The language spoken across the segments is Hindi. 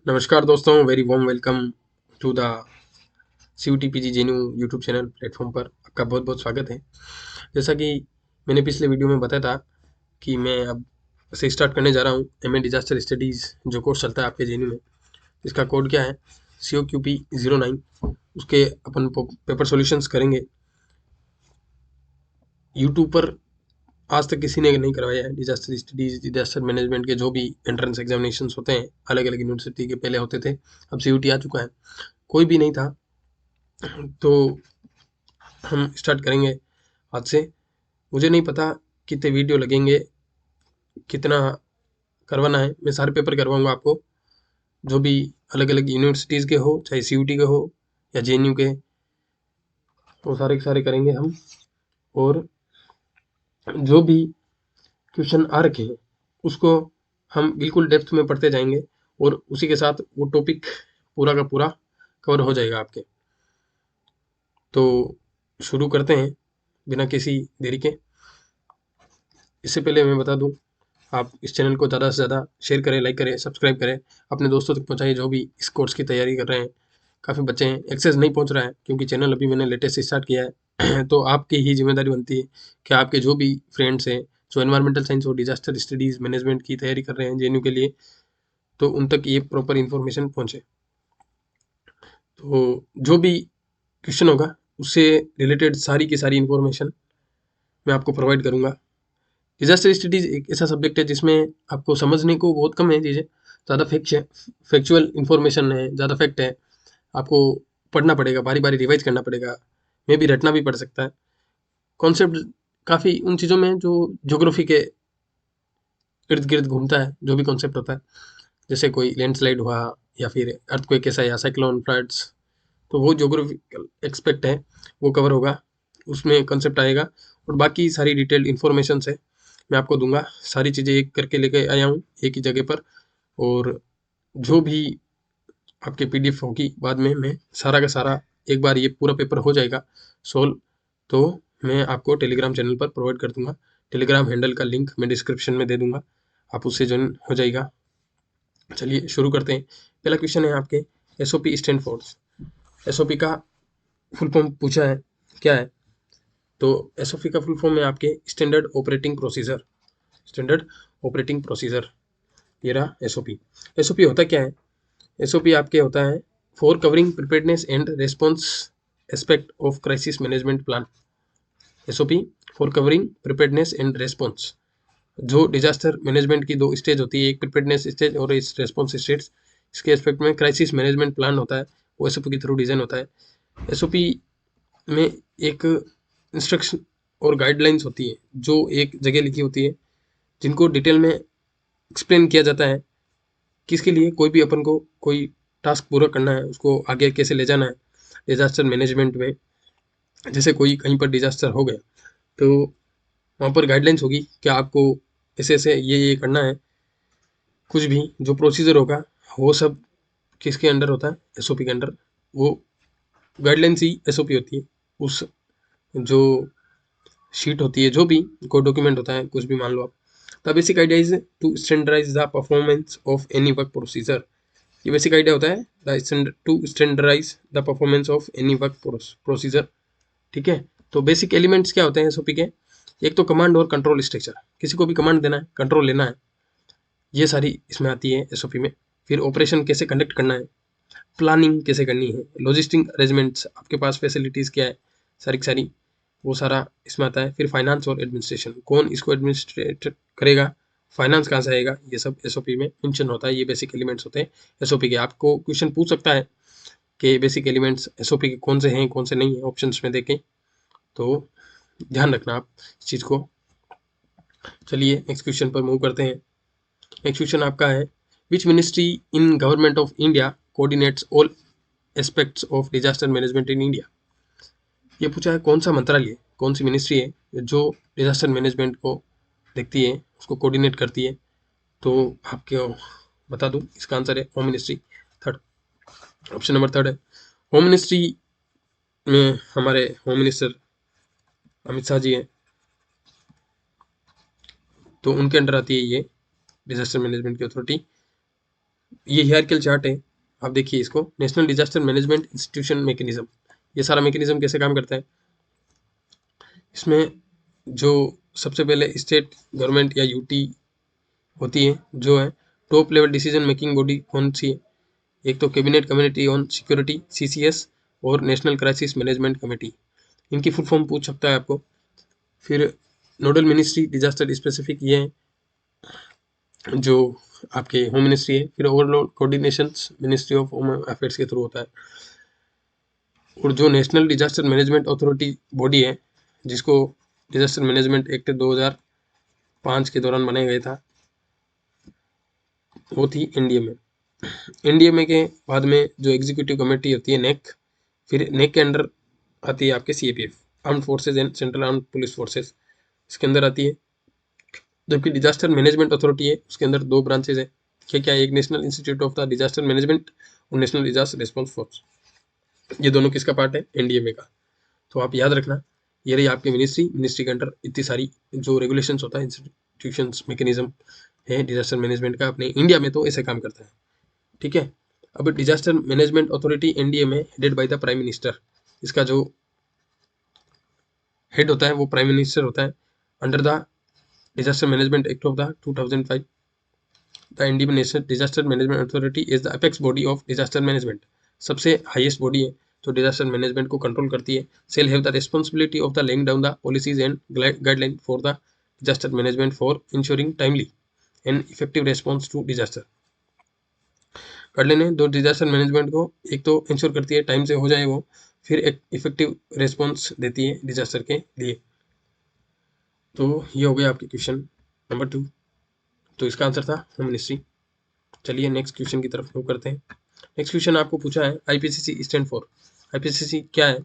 नमस्कार दोस्तों, very warm welcome to the CUTPG जेन्यू यूट्यूब चैनल प्लेटफॉर्म पर आपका बहुत बहुत स्वागत है। जैसा कि मैंने पिछले वीडियो में बताया था कि मैं अब से स्टार्ट करने जा रहा हूँ MA डिजास्टर स्टडीज़ जो कोर्स चलता है आपके जेन्यू में। इसका कोड क्या है COQP09। उसके अपन पेपर सॉल्यूशंस करेंगे। यूट्यूब पर आज तक किसी ने नहीं करवाया है डिजास्टर स्टडीज़, डिजास्टर मैनेजमेंट के जो भी एंट्रेंस एग्जामिनेशंस होते हैं अलग अलग यूनिवर्सिटी के पहले होते थे, अब CUT आ चुका है, कोई भी नहीं था। तो हम स्टार्ट करेंगे आज से। मुझे नहीं पता कितने वीडियो लगेंगे, कितना करवाना है। मैं सारे पेपर करवाऊंगा आपको, जो भी अलग अलग यूनिवर्सिटीज़ के हो, चाहे CUT के हो या JNU के, वो सारे के सारे करेंगे हम। और जो भी क्वेश्चन आ रखे हैं उसको हम बिल्कुल डेप्थ में पढ़ते जाएंगे और उसी के साथ वो टॉपिक पूरा का पूरा कवर हो जाएगा आपके। तो शुरू करते हैं बिना किसी देरी के। इससे पहले मैं बता दूं, आप इस चैनल को ज़्यादा से ज़्यादा शेयर करें, लाइक करें, सब्सक्राइब करें, अपने दोस्तों तक पहुंचाइए जो भी इस कोर्स की तैयारी कर रहे हैं। काफ़ी बच्चे हैं, एक्सेस नहीं पहुंच रहा है क्योंकि चैनल अभी मैंने लेटेस्ट स्टार्ट किया है। तो आपकी ही जिम्मेदारी बनती है कि आपके जो भी फ्रेंड्स हैं जो एनवायरमेंटल साइंस और डिजास्टर स्टडीज़ मैनेजमेंट की तैयारी कर रहे हैं JNU के लिए, तो उन तक ये प्रॉपर इन्फॉर्मेशन पहुँचे। तो जो भी क्वेश्चन होगा उससे रिलेटेड सारी की सारी इन्फॉर्मेशन मैं आपको प्रोवाइड करूँगा। डिजास्टर स्टडीज एक ऐसा सब्जेक्ट है जिसमें आपको समझने को बहुत कम है चीज़ें, ज़्यादा फैक्चुअल इन्फॉर्मेशन है, ज़्यादा फैक्ट है। आपको पढ़ना पड़ेगा, बारी बारी रिवाइज करना पड़ेगा, मे भी रटना भी पड़ सकता है। कॉन्सेप्ट काफ़ी उन चीज़ों में जो ज्योग्राफी के इर्द गिर्द घूमता है, जो भी कॉन्सेप्ट होता है, जैसे कोई लैंडस्लाइड हुआ या फिर अर्थक्वेक कैसा या साइक्लोन फ्लड्स, तो वो ज्योग्राफिकल एक्सपेक्ट है, वो कवर होगा, उसमें कंसेप्ट आएगा। और बाकी सारी डिटेल्ड इन्फॉर्मेशन है मैं आपको दूंगा। सारी चीज़ें एक करके लेके आया हूँ एक ही जगह पर, और जो भी आपके PDF होगी बाद में मैं सारा का सारा, एक बार ये पूरा पेपर हो जाएगा सोल्व तो मैं आपको टेलीग्राम चैनल पर प्रोवाइड कर दूंगा। टेलीग्राम हैंडल का लिंक मैं डिस्क्रिप्शन में दे दूंगा, आप उससे ज्वाइन हो जाएगा। चलिए शुरू करते हैं। पहला क्वेश्चन है आपके, SOP स्टैंड फॉर। SOP का फुल फॉर्म पूछा है, क्या है? तो SOP का फुल फॉर्म है आपके standard operating procedure. Standard operating procedure, ये रहा SOP। SOP होता क्या है? SOP आपके होता है for covering preparedness and response aspect of crisis management plan. SOP for covering preparedness and response. जो डिजास्टर मैनेजमेंट की दो स्टेज होती है, एक प्रिपेयर्डनेस स्टेज और इस रेस्पॉन्स स्टेज। इसके एस्पेक्ट में क्राइसिस मैनेजमेंट प्लान होता है, वो SOP के थ्रू डिजाइन होता है। SOP में एक इंस्ट्रक्शन और गाइडलाइंस होती है जो एक जगह लिखी होती है, जिनको डिटेल में एक्सप्लेन किया जाता है किसके लिए कोई भी अपन को कोई टास्क पूरा करना है, उसको आगे कैसे ले जाना है डिजास्टर मैनेजमेंट में। जैसे कोई कहीं पर डिजास्टर हो गया तो वहाँ पर गाइडलाइंस होगी कि आपको ऐसे ऐसे ये करना है। कुछ भी जो प्रोसीजर होगा वो सब किसके अंडर होता है? SOP के अंडर। वो गाइडलाइंस ही SOP होती है। उस जो शीट होती है, जो भी कोई डॉक्यूमेंट होता है, कुछ भी मान लो आप। The basic idea is to standardise the performance of any work procedure. ये बेसिक आइडिया होता है to standardise the performance of any work procedure. ठीक है, तो बेसिक एलिमेंट्स क्या होते हैं SOP के? एक तो कमांड और कंट्रोल स्ट्रक्चर, किसी को भी कमांड देना है, कंट्रोल लेना है, ये सारी इसमें आती है SOP में। फिर ऑपरेशन कैसे कंडक्ट करना है, प्लानिंग कैसे करनी है, लॉजिस्टिक अरेंजमेंट्स, आपके पास फैसिलिटीज़ क्या है, सारी की सारी वो सारा इसमें आता है। फिर फाइनेंस और एडमिनिस्ट्रेशन, कौन इसको एडमिनिस्ट्रेट करेगा, फाइनेंस कहाँ से आएगा, ये सब SOP में मेंशन होता है। ये बेसिक एलिमेंट्स होते हैं SOP के। आपको क्वेश्चन पूछ सकता है कि बेसिक एलिमेंट्स SOP के कौन से हैं कौन से नहीं है, ऑप्शंस में देखें, तो ध्यान रखना आप इस चीज़ को। चलिए नेक्स्ट क्वेश्चन पर मूव करते हैं। नेक्स्ट क्वेश्चन आपका है, which ministry in government of India coordinates all aspects of disaster management in India. ये पूछा है कौन सा मंत्रालय, कौन सी मिनिस्ट्री है जो डिजास्टर मैनेजमेंट को देखती है, उसको कोऑर्डिनेट करती है। तो आपको बता दूं, इसका आंसर है home ministry. Third, option number third है। होम मिनिस्ट्री में हमारे होम मिनिस्टर अमित शाह जी हैं, तो उनके अंडर आती है ये डिजास्टर मैनेजमेंट की अथॉरिटी। ये हियरकियल चार्ट है, आप देखिए इसको। National disaster management institution mechanism, ये सारा मैकेनिज्म कैसे काम करता है। इसमें जो सबसे पहले स्टेट गवर्नमेंट या यूटी होती है, जो है top level decision making body कौन सी है, एक तो cabinet community on security CCS और नेशनल क्राइसिस मैनेजमेंट कमेटी, इनकी फुल फॉर्म पूछ सकता है आपको। फिर नोडल मिनिस्ट्री डिजास्टर स्पेसिफिक, ये है जो आपके होम मिनिस्ट्री है। फिर overall coordination ministry of home affairs के थ्रू होता है। और जो national disaster management authority body है, जिसको डिजास्टर मैनेजमेंट एक्ट 2005 के दौरान बनाया गया था, वो थी एनडीएमए। एनडीएमए के बाद में जो एग्जीक्यूटिव कमेटी होती है नेक, फिर नेक के अंडर आती है आपके CAPF, armed forces and central armed police forces, इसके अंदर आती है। जबकि डिजास्टर मैनेजमेंट अथॉरिटी है, उसके अंदर दो ब्रांचेज है, क्या क्या है, एक national institute of the disaster management और नेशनल डिजास्टर रिस्पॉन्स फोर्स। ये दोनों किसका पार्ट है, एनडीएमए का। तो आप याद रखना, ये रही आपकी मिनिस्ट्री। मिनिस्ट्री के अंडर इतनी सारी जो रेगुलेशंस होता है, इंस्टीट्यूशंस मैकेनिज्म है डिजास्टर मैनेजमेंट का, अपने इंडिया में तो ऐसे काम करता है। ठीक है। अब disaster management authority NDMA headed by the prime minister, इसका जो हेड होता है वो प्राइम मिनिस्टर होता है, under the disaster management act of the 2005। The Indian national disaster management authority is the apex body of disaster management, सबसे हाईएस्ट बॉडी है जो डिजास्टर मैनेजमेंट को कंट्रोल करती है। Shall have the responsibility of the laying down the policies and guideline for the disaster management for ensuring timely and effective response to disaster. Guideline है दो डिजास्टर मैनेजमेंट को, एक तो इंश्योर करती है टाइम से हो जाए वो, फिर एक इफेक्टिव रिस्पॉन्स देती है डिजास्टर के लिए। तो ये हो गया आपके क्वेश्चन नंबर 2। तो इसका आंसर था होम मिनिस्ट्री। चलिए नेक्स्ट क्वेश्चन की तरफ मूव करते हैं। नेक्स्ट क्वेश्चन आपको पूछा है आईपीसीसी स्टैंड फॉर। आईपीसीसी क्या है?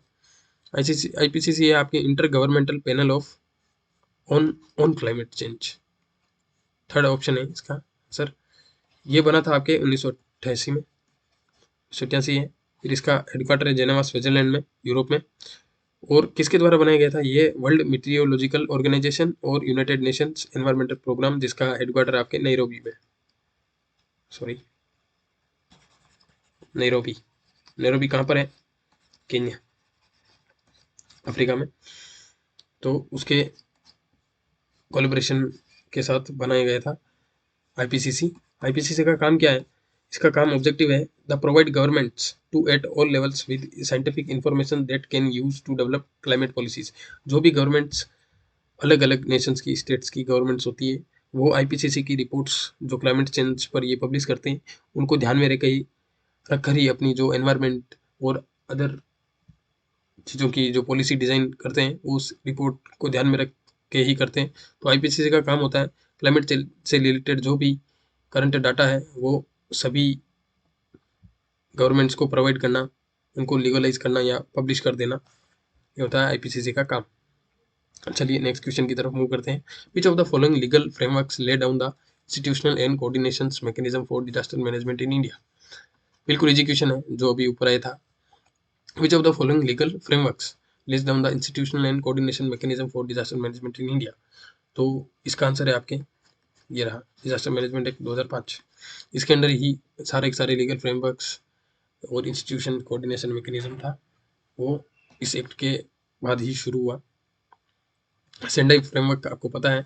आईपीसीसी है आपके inter governmental panel of on climate change. Third option है इसका सर। ये बना था आपके 1988 में, 87 है। फिर इसका हेडक्वार्टर है जेनेवा स्विट्जरलैंड में, यूरोप में। और किसके द्वारा बनाया गया था? ये वर्ल्ड मीटियोलॉजिकल ऑर्गेनाइजेशन और यूनाइटेड नेशंस एनवायरमेंटल प्रोग्राम, जिसका हेडक्वार्टर आपके नैरोबी में, सॉरी नैरोबी। नैरोबी कहाँ पर है? केन्या, अफ्रीका में। तो उसके कोलैबोरेशन के साथ बनाया गया था आईपीसीसी। आईपीसीसी का काम क्या है? इसका काम ऑब्जेक्टिव है the provide governments to at all levels with scientific information that can use to develop climate policies. जो भी गवर्नमेंट्स, अलग अलग नेशंस की, स्टेट्स की गवर्नमेंट्स होती है, वो आईपीसीसी की रिपोर्ट्स जो क्लाइमेट चेंज पर ये पब्लिश करते हैं, उनको ध्यान में रखकर ही अपनी जो एनवायरनमेंट और अदर चीज़ों की जो पॉलिसी डिज़ाइन करते हैं, उस रिपोर्ट को ध्यान में रख के ही करते हैं। तो आईपीसीसी का काम होता है क्लाइमेट से रिलेटेड जो भी करंट डाटा है वो सभी गवर्नमेंट्स को प्रोवाइड करना, उनको लीगलाइज करना या पब्लिश कर देना, ये होता है आईपीसीसी का काम। चलिए नेक्स्ट क्वेश्चन की तरफ मूव करते हैं। Which of the following legal frameworks lay down the institutional and coordination mechanism for disaster management in India. बिल्कुल इजी क्वेश्चन है जो अभी ऊपर आया था। विच of the following legal frameworks less down the institutional and coordination mechanism for disaster management in India. तो इसका आंसर है आपके ये रहा, डिजास्टर मैनेजमेंट एक्ट 2005। इसके अंडर ही सारे के सारे लीगल फ्रेमवर्क्स और इंस्टीट्यूशन कोऑर्डिनेशन मैकेनिज्म था, वो इस एक्ट के बाद ही शुरू हुआ। सेंडाई फ्रेमवर्क आपको पता है,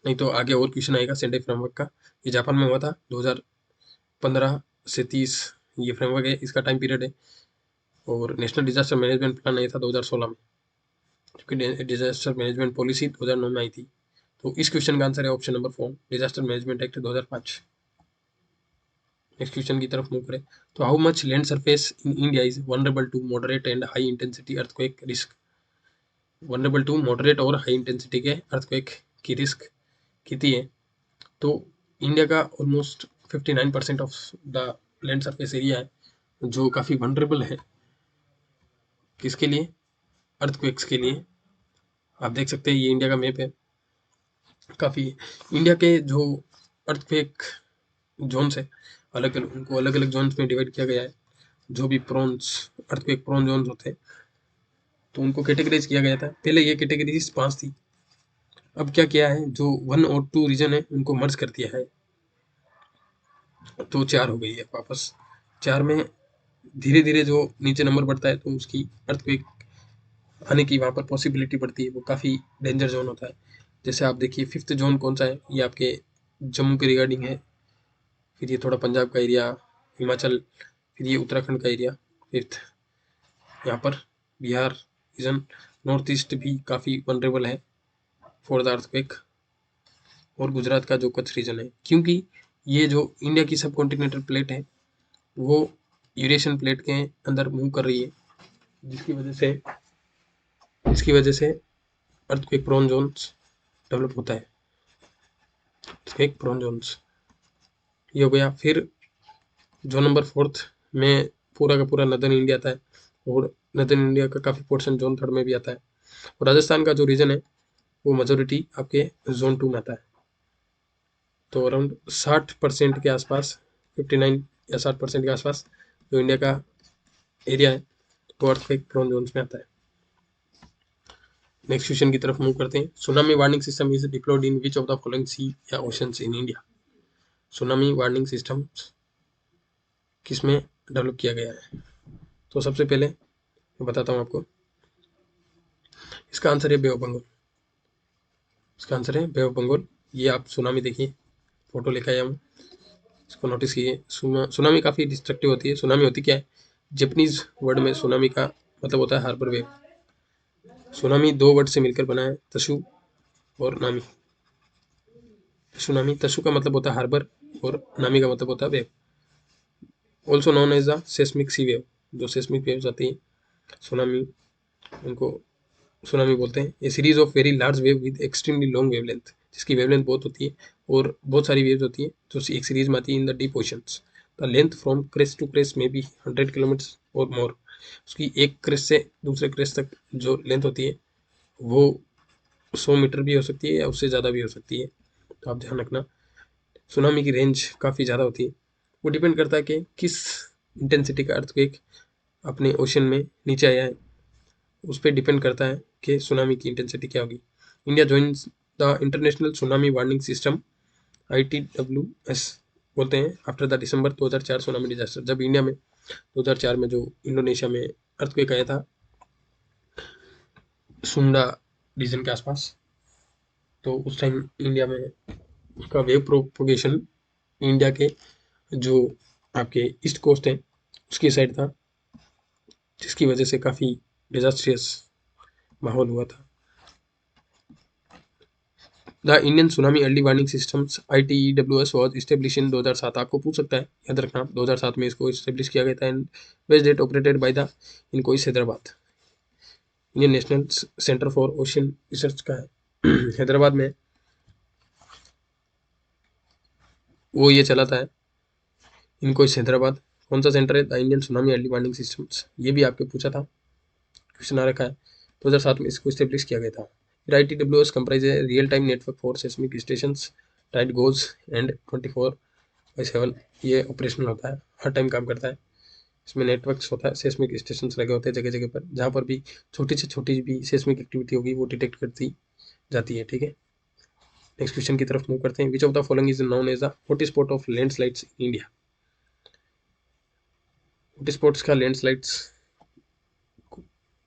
नहीं तो आगे और क्वेश्चन आएगा सेंडाई फ्रेमवर्क का। ये जापान में हुआ था 2015 से 30, ये फ्रेमवर्क है, इसका टाइम पीरियड है। और नेशनल डिजास्टर मैनेजमेंट प्लान आया था 2016 में, क्योंकि डिजास्टर मैनेजमेंट पॉलिसी 2009 में आई थी। तो इस क्वेश्चन का आंसर है option number 4, disaster management act 2005। Next question की तरफ मूव करें। तो how much land surface in India is vulnerable to moderate and high intensity earthquake risk. Vulnerable to moderate और हाई इंटेंसिटी के अर्थक्वेक की रिस्क कितनी है? तो इंडिया का almost 59% of the land surface area है जो काफ़ी वनरेबल है। किसके लिए? अर्थक्वेक्स के लिए। आप देख सकते हैं ये इंडिया का मैप है, काफ़ी इंडिया के जो अर्थक्वेक जोन्स है, अलग अलग, उनको अलग अलग जोन्स में डिवाइड किया गया है। जो भी प्रोन्स, अर्थक्वेक प्रोन जोन्स होते हैं, तो उनको कैटेगराइज किया गया था। पहले ये कैटेगरीज 5 थी, अब क्या किया है, जो 1 और 2 रीजन है उनको मर्ज कर दिया है। तो 4 हो गई है वापस। 4 में धीरे धीरे जो नीचे नंबर बढ़ता है तो उसकी अर्थक्वेक आने की वहाँ पर पॉसिबिलिटी बढ़ती है, वो काफ़ी डेंजर जोन होता है। जैसे आप देखिए 5th जोन कौन सा है, ये आपके जम्मू के रिगार्डिंग है, फिर ये थोड़ा पंजाब का एरिया, हिमाचल, फिर ये उत्तराखंड का एरिया 5th। यहाँ पर बिहार रीजन, नॉर्थ ईस्ट भी काफ़ी वनरेबल है फॉर द अर्थक्वेक, और गुजरात का जो कच्छ रीजन है, क्योंकि ये जो इंडिया की सब कॉन्टिनेंटल प्लेट है वो यूरेशियन प्लेट के अंदर मूव कर रही है, जिसकी वजह से अर्थक्वेक प्रोन जोन्स डेवलप होता है। अर्थक्वेक प्रोन जोन्स ये हो गया। फिर जोन नंबर 4th में पूरा का पूरा नदर्न इंडिया आता है, और नदर्न इंडिया का काफ़ी पोर्शन जोन 3rd में भी आता है, और राजस्थान का जो रीजन है वो मेजोरिटी आपके जोन 2 में आता है। तो अराउंड 60% के आसपास, 59 या 60% के आसपास जो इंडिया का एरिया है वो अर्थक्वेक प्रोन जोन्स में आता है। नेक्स्ट क्वेश्चन की तरफ मूव करते हैं। Tsunami warning system is deployed in which of the following sea या oceans in India. Tsunami warning system किस में डेवलप किया गया है? तो सबसे पहले मैं बताता हूँ आपको, इसका आंसर है बे ऑफ बंगाल। इसका आंसर है बे ऑफ बंगाल। ये आप सुनामी देखिए, फोटो लेकर आया हूँ, इसको नोटिस कीजिए। सुनामी काफ़ी डिस्ट्रक्टिव होती है। सुनामी होती क्या है? जापानीज वर्ड में सुनामी का मतलब होता है हार्बर वेव। सुनामी 2 वर्ड से मिलकर बना है, तशु और नामी। सुनामी, तशु का मतलब होता है हार्बर और नामी का मतलब होता है wave. Also known as the seismic sea wave. जो सेस्मिक वेव्स आती हैं सुनामी, उनको सुनामी बोलते हैं। A series of very large wave with extremely long wavelength, जिसकी वेवलेंथ बहुत होती है और बहुत सारी वेव्स होती हैं जो एक सीरीज में आती है in the deep oceans. The length from crest to crest may be 100 kilometre और मोर। उसकी एक क्रेस्ट से दूसरे क्रेस्ट तक जो लेंथ होती है वो 100 मीटर भी हो सकती है या उससे ज़्यादा भी हो सकती है। तो आप ध्यान रखना, सुनामी की रेंज काफ़ी ज़्यादा होती है। वो डिपेंड करता है कि किस इंटेंसिटी का अर्थक्वेक अपने ओशन में नीचे आया है, उस पर डिपेंड करता है कि सुनामी की इंटेंसिटी क्या होगी। India joins the international tsunami warning system ITWS बोलते हैं after the December 2004 tsunami disaster. जब इंडिया में 2004 में जो इंडोनेशिया में अर्थक्वेक आया था सुंडा रीजन के आसपास, तो उस टाइम इंडिया में उसका वेव प्रोपोगेशन इंडिया के जो आपके ईस्ट कोस्ट है उसकी साइड था, जिसकी वजह से काफ़ी डिजास्ट्रियस माहौल हुआ था। The Indian tsunami early warning systems ITEWS was establish in 2007। आपको पूछ सकता है, याद रखना 2007 में इसको इस्टेब्लिश किया गया था। And was that operated by the INCOIS Hyderabad. Indian National Centre for Ocean Research का है हैदराबाद में, वो ये चलाता है इनकोइस हैदराबाद। कौन सा सेंटर है? The Indian tsunami early warning systems. ये भी आपके पूछा था, क्वेश्चन आ रखा है। 2007 में इसको इस्टेब्लिश किया गया था। फिर ITWS comprise a real time network for seismic stations tight goes and 24/7 ये ऑपरेशनल होता है, हर टाइम काम करता है। इसमें नेटवर्क्स होता है, सेस्मिक स्टेशन लगे होते हैं जगह जगह पर, जहाँ पर भी छोटी से छोटी भी सेस्मिक एक्टिविटी होगी वो डिटेक्ट करती जाती है। ठीक है, नेक्स्ट क्वेश्चन की तरफ मूव करते हैं। Which of the following is known as the hotspot of landslides in India. Hotspots का लैंडस्लाइड्स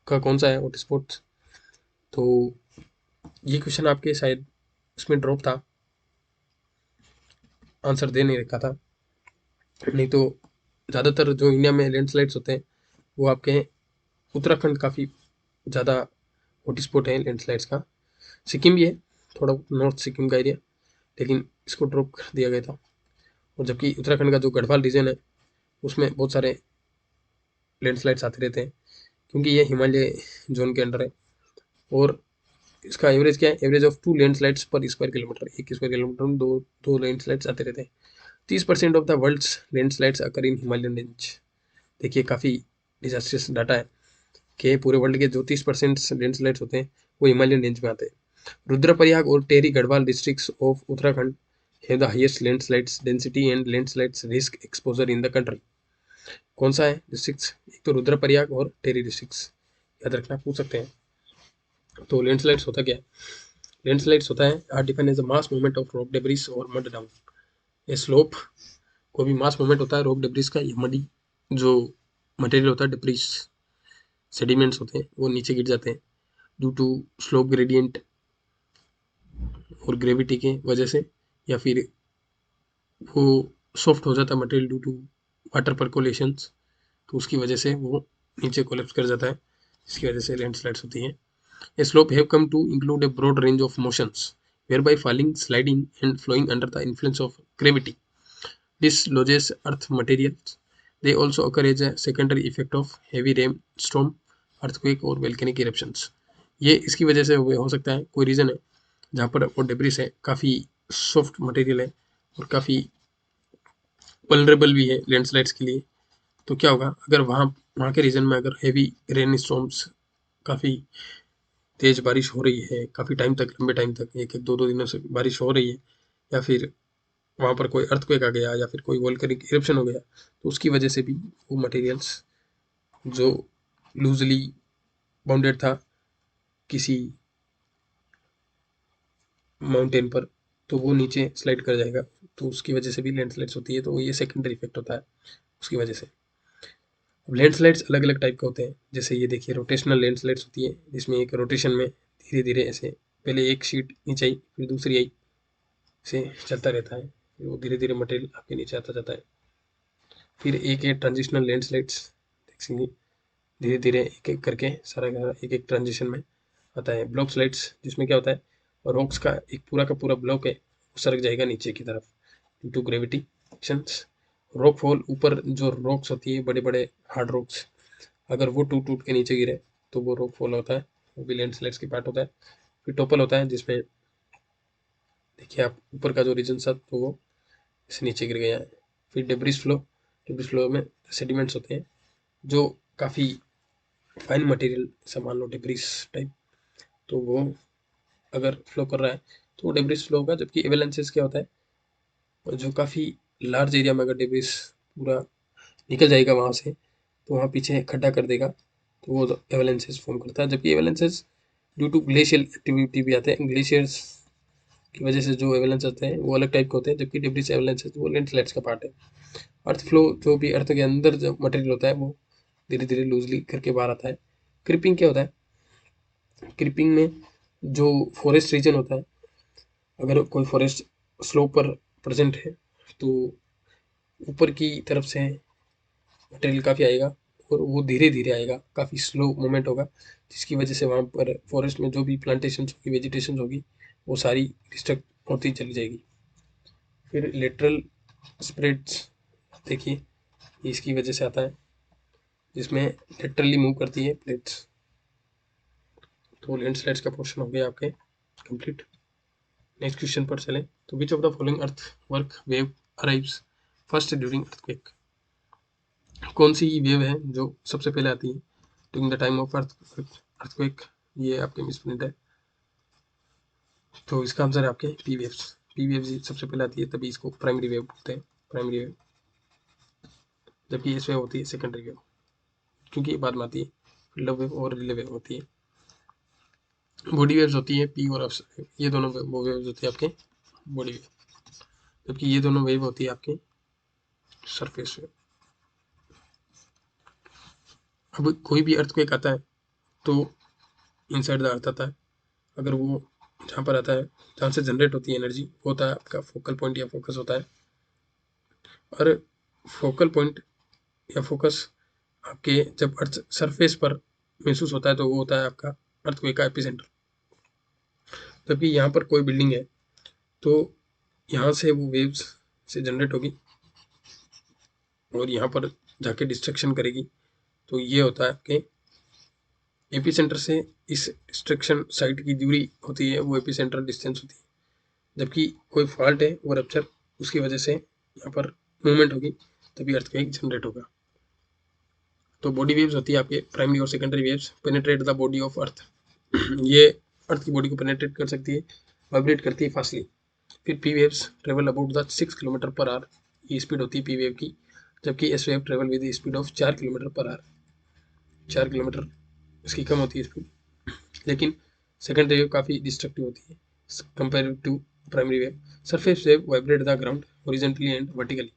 का कौन सा है हॉटस्पॉट? तो ये क्वेश्चन आपके शायद उसमें ड्रॉप था, आंसर दे नहीं रखा था। नहीं तो ज़्यादातर जो इंडिया में लैंडस्लाइड्स होते हैं वो आपके उत्तराखंड काफ़ी ज़्यादा हॉटस्पॉट है लैंडस्लाइड्स का। सिक्किम भी है, थोड़ा नॉर्थ सिक्किम का एरिया, लेकिन इसको ड्रॉप कर दिया गया था। और जबकि उत्तराखंड का जो गढ़वाल रीजन है उसमें बहुत सारे लैंडस्लाइड्स आते रहते हैं, क्योंकि ये हिमालय जोन के अंडर है। और इसका एवरेज क्या है? Average of 2 landslides per square kilometre. 1 square kilometre में दो लैंडस्लाइड्स आते रहते हैं। 30% of the world's landslides occur in Himalayan range. देखिए काफ़ी डिजास्ट्रियस डाटा है कि पूरे वर्ल्ड के जो 30% लैंडस्लाइड्स होते हैं वो हिमालयन रेंज में आते हैं। रुद्रप्रयाग और Tehri Garhwal districts of Uttarakhand have the highest landslides density and landslides risk exposure in the country. कौन सा है डिस्ट्रिक्ट्स? एक तो रुद्रप्रयाग और टेरी डिस्ट्रिक्ट्स, याद रखना, पूछ सकते हैं। तो लैंडस्लाइड्स होता क्या है? लैंडस्लाइड्स होता है are defined as a mass movement of rock debris और मड डाउन ए स्लोप कोई भी मास मूवमेंट होता है रॉक डेब्रिस का, ये मडी जो मटेरियल होता है, डेब्रिस सेडिमेंट्स होते हैं, वो नीचे गिर जाते हैं ड्यू टू स्लोप ग्रेडियंट और ग्रेविटी के वजह से, या फिर वो सॉफ्ट हो जाता है मटेरियल ड्यू टू वाटर परकोलेशंस, तो उसकी वजह से वो नीचे कोलेप्स कर जाता है, इसकी वजह से लैंडस्लाइड्स होती हैं। A slope have come to include a broad range of motions, whereby falling, sliding, and flowing under the influence of gravity dislodges earth materials. They also occur as a secondary effect of heavy rainstorm, earthquake और volcanic eruptions. ये इसकी वजह से हो सकता है, कोई रीज़न है जहाँ पर वो डेब्रिस है, काफ़ी सॉफ्ट मटेरियल है और काफ़ी वल्नरेबल भी है लैंडस्लाइड्स के लिए। तो क्या होगा, अगर वहाँ के रीजन में अगर हेवी रेन स्टॉर्म्स, काफ़ी तेज बारिश हो रही है, काफ़ी टाइम तक, लंबे टाइम तक, एक एक दो दो दिनों से बारिश हो रही है, या फिर वहाँ पर कोई अर्थक्वेक आ गया, या फिर कोई वोल्केनिक इरप्शन हो गया, तो उसकी वजह से भी वो मटेरियल्स जो लूजली बाउंडेड था किसी माउंटेन पर, तो वो नीचे स्लाइड कर जाएगा, तो उसकी वजह से भी लैंडस्लाइड्स होती है। तो ये सेकेंडरी इफेक्ट होता है उसकी वजह से। अब लैंडस्लाइड्स अलग अलग टाइप के होते हैं, जैसे ये देखिए रोटेशनल लैंडस्लाइड्स होती है, जिसमें एक रोटेशन में धीरे धीरे ऐसे पहले एक शीट नीचे आई, फिर दूसरी आई, से चलता रहता है, फिर वो धीरे धीरे मटेरियल आपके नीचे आता जाता है। फिर एक है ट्रांजिशनल लैंडस्लाइड्स, देखेंगे धीरे धीरे एक एक करके सारा का एक एक ट्रांजिशन में आता है। ब्लॉक स्लाइड्स, जिसमें क्या होता है, रॉक्स का एक पूरा का पूरा ब्लॉक है, वो सरक जाएगा नीचे की तरफ due to gravity actions. Rock fall, ऊपर जो रॉक्स होती है बड़े बड़े हार्ड रॉक्स, अगर वो टूट टूट के नीचे गिरे तो वो रॉक फॉल होता है, वो भी लैंडस्लाइड्स की पार्ट होता है। फिर टोपल होता है, जिसमें देखिए आप ऊपर का जो रीजन था तो वो इस नीचे गिर गया है। फिर डेब्रिस फ्लो में सेडिमेंट्स होते हैं जो काफ़ी फाइन मटेरियल, सामान लो डेब्रिस टाइप, तो वो अगर फ्लो कर रहा है तो वो डेब्रिस फ्लो होगा। जबकि एवलांचेस क्या होता है, जो काफ़ी लार्ज एरिया में अगर डेब्रिस पूरा निकल जाएगा वहाँ से, तो वहाँ पीछे खड्डा कर देगा, तो वो एवलांचेस फॉर्म करता है। जबकि avalanches due to glacial activity भी आते हैं, ग्लेशियर्स की वजह से जो एवलांच आते हैं वो अलग टाइप के होते हैं, जबकि डेब्रिस एवलांचेस वो लैंडस्लाइड्स का पार्ट है। अर्थ फ्लो, जो भी अर्थ के अंदर जो मटेरियल होता है वो धीरे धीरे लूजली करके बाहर आता है। क्रिपिंग क्या होता है, क्रिपिंग में जो फॉरेस्ट रीजन होता है, अगर कोई फॉरेस्ट स्लोप पर प्रेजेंट है तो ऊपर की तरफ से मटेरियल काफ़ी आएगा और वो धीरे धीरे आएगा, काफ़ी स्लो मूवमेंट होगा, जिसकी वजह से वहाँ पर फॉरेस्ट में जो भी प्लांटेशन होगी, वेजिटेशन होगी, वो सारी डिस्ट्रक्ट होती चली जाएगी। फिर लेटरल स्प्रेड्स, देखिए इसकी वजह से आता है, जिसमें लेटरली मूव करती है प्लेट्स। तो लैंडस्लाइड्स का पोर्शन हो गया आपके कंप्लीट। नेक्स्ट क्वेश्चन पर चलें। तो विच of the following earth work wave arrives first during earthquake? कौन सी वेव है जो सबसे पहले आती है during the time of earthquake? ये आपके मिसप्रिंट है, तो इसका आंसर है आपके पी वेव्स। पी वेव्स सबसे पहले आती है, तभी इसको प्राइमरी वेव बोलते हैं, प्राइमरी वेव। जबकि एस वेव होती है सेकेंडरी वेव, क्योंकि ये बाद में आती है। फील्ड वेव और रिले वेव होती है। बॉडी वेव्स होती है पी और ये दोनों वो वेव्स होती है आपके बॉडी वेव, जबकि ये दोनों वेव होती है आपके सरफेस वेव। अब कोई भी अर्थक्वेक आता है तो इनसाइड द अर्थ आता है, अगर वो जहाँ पर आता है जहाँ से जनरेट होती है एनर्जी, वो होता है आपका फोकल पॉइंट या फोकस होता है। और फोकल पॉइंट या फोकस आपके जब अर्थ सरफेस पर महसूस होता है तो वो होता है आपका अर्थक्वेक का एपिसेंटर। जबकि यहाँ पर कोई बिल्डिंग है तो यहाँ से वो वेव्स से जनरेट होगी और यहाँ पर जाके डिस्ट्रक्शन करेगी, तो ये होता है आपके एपिसेंटर से इस डिस्ट्रक्शन साइट की दूरी होती है, वो एपिसेंटर डिस्टेंस होती है। जबकि कोई फॉल्ट है वो रप्चर, उसकी वजह से यहाँ पर मूवमेंट होगी, तभी अर्थक्वेक जनरेट होगा। तो बॉडी वेव्स होती है आपके प्राइमरी और secondary waves penetrate the body of earth. ये अर्थ की बॉडी को पेनिट्रेट कर सकती है, वाइब्रेट करती है फास्टली। फिर P waves travel about the 6 kilometre per hour, ये स्पीड होती है पी वेव की। जबकि S wave travel with speed of 4 kilometre per hour, 4 kilometre इसकी कम होती है स्पीड। लेकिन सेकेंडरी वेव काफ़ी डिस्ट्रक्टिव होती है compare to primary wave. Surface wave vibrate the ground horizontally and vertically,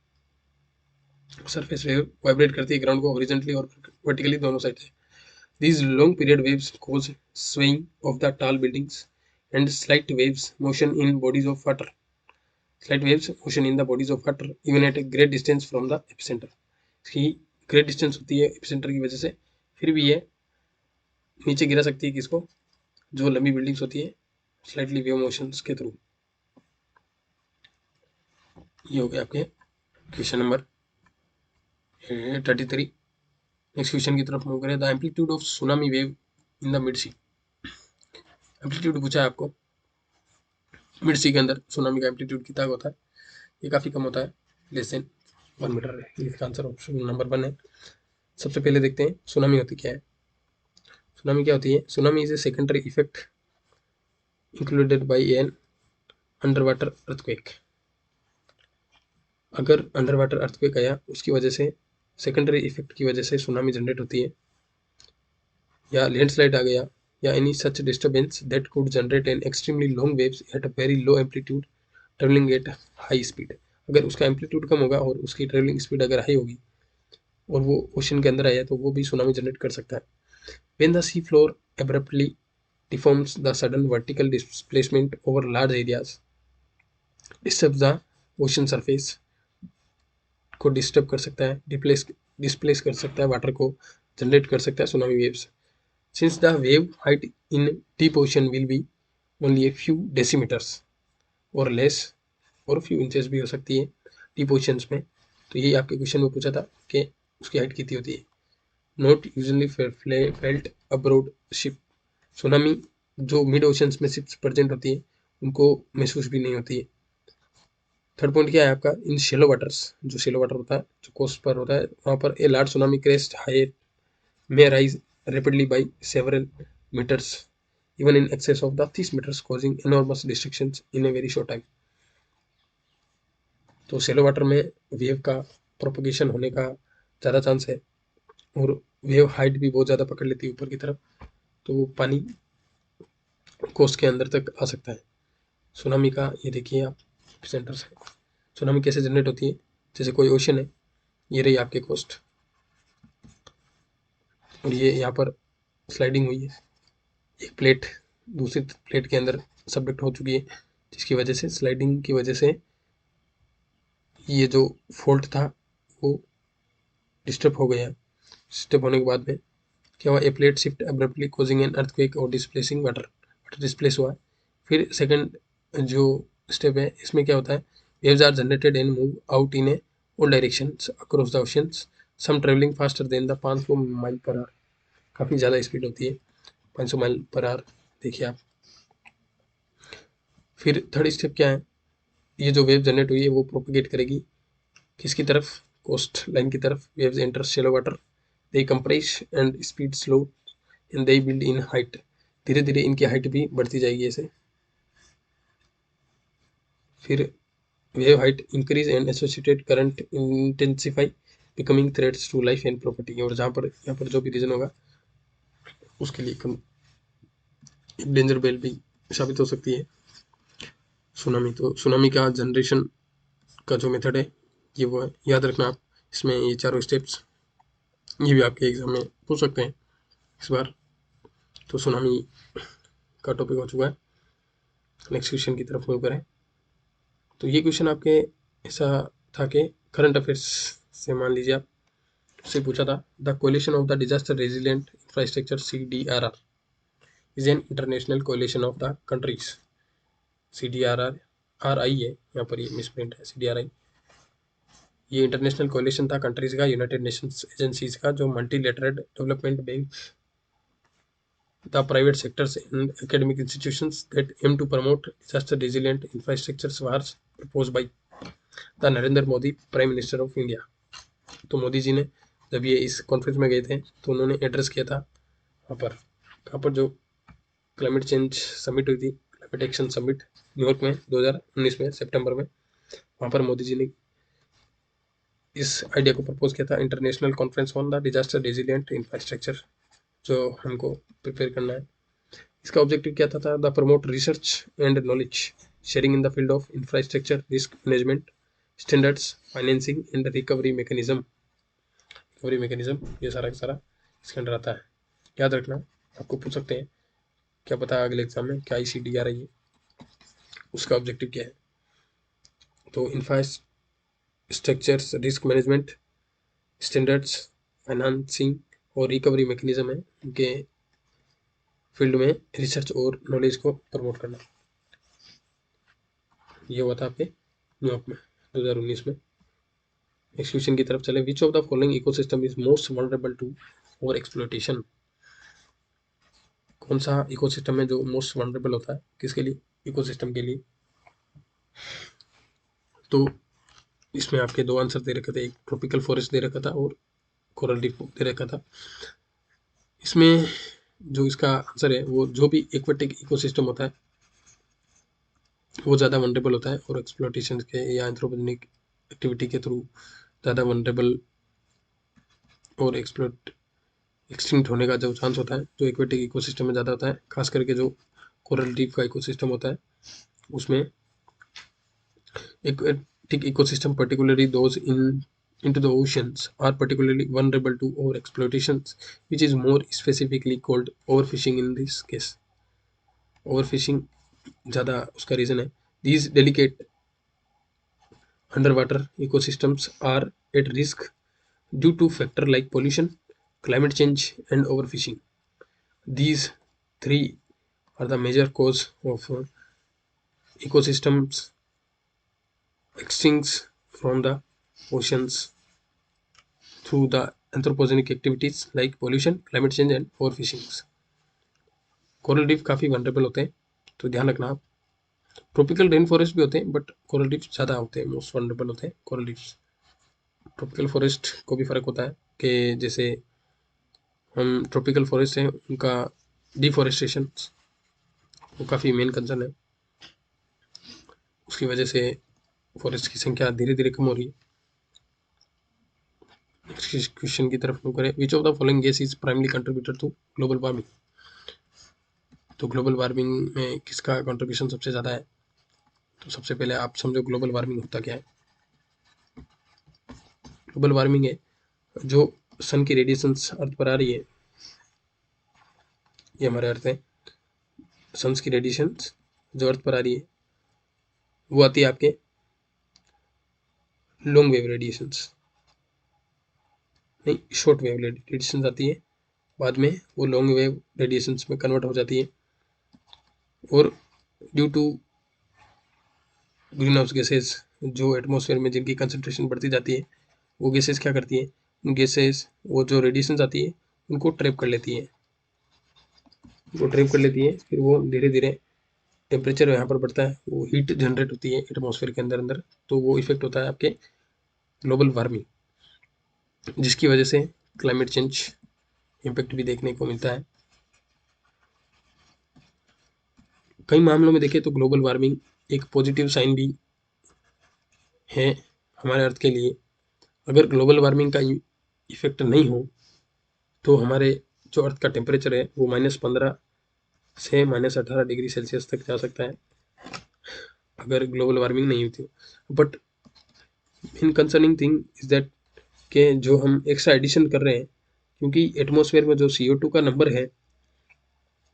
surface wave vibrate करती है ग्राउंड को हॉरिजॉन्टली और वर्टिकली दोनों साइड से। These long period waves cause swaying of the tall buildings and slight waves motion in bodies of water. Slight waves motion in the bodies of water even at a great distance from the epicenter. इसकी ग्रेट डिस्टेंस होती है एपिसेंटर की वजह से, फिर भी ये नीचे गिरा सकती है किसको, जो लंबी बिल्डिंग्स होती है, स्लाइटली वेव मोशंस के थ्रू। ये हो गया आपके क्वेश्चन नंबर 33। नेक्स्ट क्वेश्चन की तरफ मूव करें। The amplitude of tsunami wave in the mid sea. Amplitude पूछा है आपको, मिड सी के अंदर सुनामी का एम्पलीट्यूड कितना होता है, ये काफ़ी कम होता है, लेस देन 1 मीटर है। इसका आंसर ऑप्शन नंबर 1 है। सबसे पहले देखते हैं सुनामी होती क्या है। सुनामी क्या होती है? Tsunami is a secondary effect included by an under water earthquake. अगर अंडर वाटर अर्थक्वेक आया, उसकी वजह से, सेकेंडरी इफेक्ट की वजह से सुनामी जनरेट होती है, या लैंडस्लाइड आ गया, या any such disturbance that could generate an extremely long waves at a very low amplitude travelling at high speed. अगर उसका एम्पलीट्यूड कम होगा और उसकी ट्रेवलिंग स्पीड अगर हाई होगी और वो ओशन के अंदर आया, तो वो भी सुनामी जनरेट कर सकता है। When the sea floor abruptly deforms, the sudden vertical displacement over large areas disturbs the ocean surface, को डिस्टर्ब कर सकता है, डिस्प्लेस कर सकता है, वाटर को जनरेट कर सकता है tsunami waves. Since the wave height in deep ocean will be only a few decimetres और लेस, और फ्यू इंचेस भी हो सकती है डीप ओशंस में। तो यही आपके क्वेश्चन में पूछा था कि उसकी हाइट कितनी होती है। Not usually felt abroad ship. Tsunami जो मिड ओशंस में शिप्स प्रेजेंट होती है, उनको महसूस भी नहीं होती है। थर्ड पॉइंट क्या है आपका? इन शेलो वाटर्स, जो शेलो वाटर होता है, जो कोस्ट पर होता है, वहाँ पर a large tsunami crest height may rise rapidly by several meters, even in excess of the 30 meters, causing enormous destructions in a very short time. तो शेलो वाटर में वेव का प्रोपगेशन होने का ज़्यादा चांस है, और वेव हाइट भी बहुत ज़्यादा पकड़ लेती है ऊपर की तरफ, तो वो पानी कोस्ट के अंदर तक आ सकता है। सुनामी का ये देखिए आप सेंटर से सुनामी कैसे जनरेट होती है। जैसे कोई ओशन है, ये रही आपके कोस्ट, और ये यहाँ पर स्लाइडिंग हुई है, एक प्लेट दूसरी प्लेट के अंदर सबडक्ट हो चुकी है, जिसकी वजह से, स्लाइडिंग की वजह से, ये जो फॉल्ट था वो डिस्टर्ब हो गया। डिस्टर्ब होने के बाद में क्या हुआ? A plate shift abruptly causing an earthquake और डिस्प्लेसिंग वाटर, वाटर डिस्प्लेस हुआ। फिर सेकंड जो स्टेप है, इसमें क्या होता है? Waves are generated and move out in a all directions across the oceans, some travelling faster than the 500 mile per hour. काफ़ी ज़्यादा स्पीड होती है, 500 माइल पर आवर, देखिए आप। फिर थर्ड स्टेप क्या है? ये जो वेव जनरेट हुई है वो प्रोपगेट करेगी किसकी तरफ? कोस्ट लाइन की तरफ। Waves enter shallow water, they compress and speed slow and they build in height. धीरे धीरे इनकी हाइट भी बढ़ती जाएगी ऐसे। फिर wave height increase and associated current intensify, becoming threats to life and property. और जहाँ पर यहाँ पर जो भी रीजन होगा उसके लिए एक डेंजर बेल भी साबित हो सकती है सुनामी। तो सुनामी का जनरेशन का जो मेथड है ये वो है, याद रखना आप। इसमें ये चारों स्टेप्स, ये भी आपके एग्जाम में पूछ सकते हैं इस बार। तो सुनामी का टॉपिक हो चुका है। नेक्स्ट क्वेश्चन की तरफ मूव करें। तो ये क्वेश्चन आपके ऐसा था कि करंट अफेयर्स से मान लीजिए आप से पूछा था, the collision of the disaster resilient infrastructure CDRR is an international collision of the countries. CDRR RI है यहाँ पर, ये मिसप्रिंट है, CDRI। ये इंटरनेशनल कोलिशन था कंट्रीज का, यूनाइटेड नेशंस एजेंसीज का, जो multilateral development bank, the private sectors and academic institutions that aim to promote disaster resilient infrastructures was proposed by the Narendra Modi, prime minister of India. तो मोदी जी ने जब ये इस कॉन्फ्रेंस में गए थे, तो उन्होंने एड्रेस किया था वहाँ पर, कहाँ पर, जो क्लाइमेट चेंज समिट हुई थी, क्लाइमेट एक्शन समिट न्यूयॉर्क में 2019 में सितंबर में, वहाँ पर मोदी जी ने इस आइडिया को प्रपोज किया था, international conference on the disaster resilient infrastructure, जो हमको प्रिपेयर करना है। इसका ऑब्जेक्टिव क्या था? The promote research and knowledge sharing in the field of infrastructure risk management, standards, financing and recovery mechanism, ये सारा का सारा इसके अंडर आता है। याद रखना, आपको पूछ सकते हैं, क्या पता अगले एग्जाम में क्या ICD आ रही है, उसका ऑब्जेक्टिव क्या है। तो infrastructures, risk management, standards, financing और रिकवरी मैकेनिज्म है, उनके फील्ड में रिसर्च और नॉलेज को प्रमोट करना। ये हुआ था आपके न्यूयॉर्क में 2019 में। एक्सक्लूशन की तरफ चले। Which of the following ecosystem is most vulnerable to over exploitation? कौन सा इकोसिस्टम है जो मोस्ट वनरेबल होता है, किसके लिए? इकोसिस्टम के लिए। तो इसमें आपके दो आंसर दे रखे थे, एक ट्रॉपिकल फॉरेस्ट दे रखा था और कोरल रीफ दे रखा था। इसमें जो इसका आंसर है वो जो भी एक्वेटिक इकोसिस्टम होता है वो ज़्यादा वनरेबल होता है और एक्सप्लोइटेशन के या एंथ्रोपोजेनिक एक्टिविटी के थ्रू ज़्यादा वनरेबल और एक्सटिंक्ट होने का जो चांस होता है जो एक्वेटिक इकोसिस्टम में ज़्यादा होता है। खास करके जो कोरल रीफ का इकोसिस्टम होता है उसमें aquatic ecosystem, particularly those into the oceans, are particularly vulnerable to overexploitations, which is more specifically called overfishing in this case. Overfishing ज़्यादा उसका रीज़न है। These delicate underwater ecosystems are at risk due to factors like pollution, climate change, and overfishing. These three are the major cause of ecosystems extincts from the oceans through the anthropogenic activities like pollution, climate change and overfishing. Coral reef काफ़ी वनरेबल होते हैं, तो ध्यान रखना आप। ट्रॉपिकल रेन फॉरेस्ट भी होते हैं बट कोरल रीफ ज़्यादा होते हैं, मोस्ट वनरेबल होते हैं कोरल रीफ। ट्रॉपिकल फॉरेस्ट को भी फ़र्क होता है कि जैसे हम ट्रॉपिकल फॉरेस्ट हैं उनका डिफॉरेस्टेशन वो काफ़ी मेन कंसर्न है, उसकी वजह से फॉरेस्ट की संख्या धीरे धीरे कम हो रही है। नेक्स्ट क्वेश्चन की तरफ मूव करें। Which of the following gas is primary contributor to global warming? तो ग्लोबल वार्मिंग में किसका कंट्रीब्यूशन सबसे ज़्यादा है? तो सबसे पहले आप समझो ग्लोबल वार्मिंग होता क्या है। ग्लोबल वार्मिंग है जो सन की रेडिएशंस अर्थ पर आ रही है, ये हमारे अर्थ है। सन्स की रेडिएशंस जो अर्थ पर आ रही है वो आती है आपके लॉन्ग वेव रेडिएशंस, नहीं शॉर्ट वेव रेडिएशंस आती है, बाद में वो लॉन्ग वेव रेडिएशंस में कन्वर्ट हो जाती है। और due to greenhouse gases जो एटमॉस्फेयर में जिनकी कंसंट्रेशन बढ़ती जाती है, वो गैसेज क्या करती है, उन गैसेज वो जो रेडिएशंस आती है उनको ट्रैप कर लेती है, फिर वो धीरे धीरे टेम्परेचर यहाँ पर बढ़ता है, वो हीट जनरेट होती है एटमॉस्फेयर के अंदर अंदर, तो वो इफेक्ट होता है आपके ग्लोबल वार्मिंग, जिसकी वजह से क्लाइमेट चेंज इम्पैक्ट भी देखने को मिलता है। कई मामलों में देखें तो ग्लोबल वार्मिंग एक पॉजिटिव साइन भी है हमारे अर्थ के लिए। अगर ग्लोबल वार्मिंग का इफेक्ट नहीं हो तो हमारे जो अर्थ का टेम्परेचर है वो -15 से -18 डिग्री सेल्सियस तक जा सकता है अगर ग्लोबल वार्मिंग नहीं होती। But main concerning thing is that के जो हम एक्स्ट्रा एडिशन कर रहे हैं, क्योंकि एटमॉस्फेयर में जो CO2 का नंबर है